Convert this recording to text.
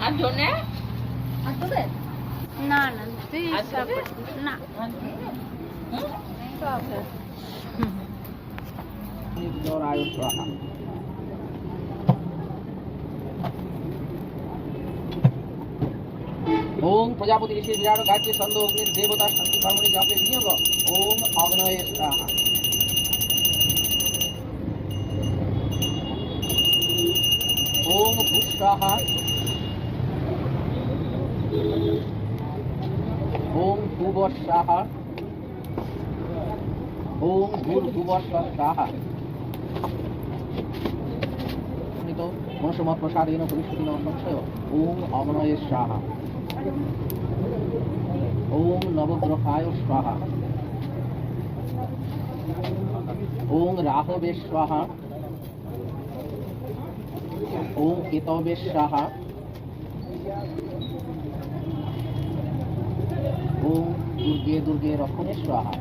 আর ধনে আর দেবে না না তুই আর সব দেবে? না সব नित्योराय स्वाहा ओम प्रजापति ऋषि विराट गायत्री छंदो अग्नि देवता शांति कर्मणि जापे विनियोग ओम अग्नये स्वाहा ओम भू स्वाहा ओम भूव स्वाहा ओम भूर्भुव स्वाहा मनुष्यमत प्रसादेन परिष्कृतिन संशय ओम अग्नये स्वाहा ओम नवग्रहाय स्वाहा ओम राहवे स्वाहा ओम केतवे स्वाहा ओम दुर्गे दुर्गे रक्षणे स्वाहा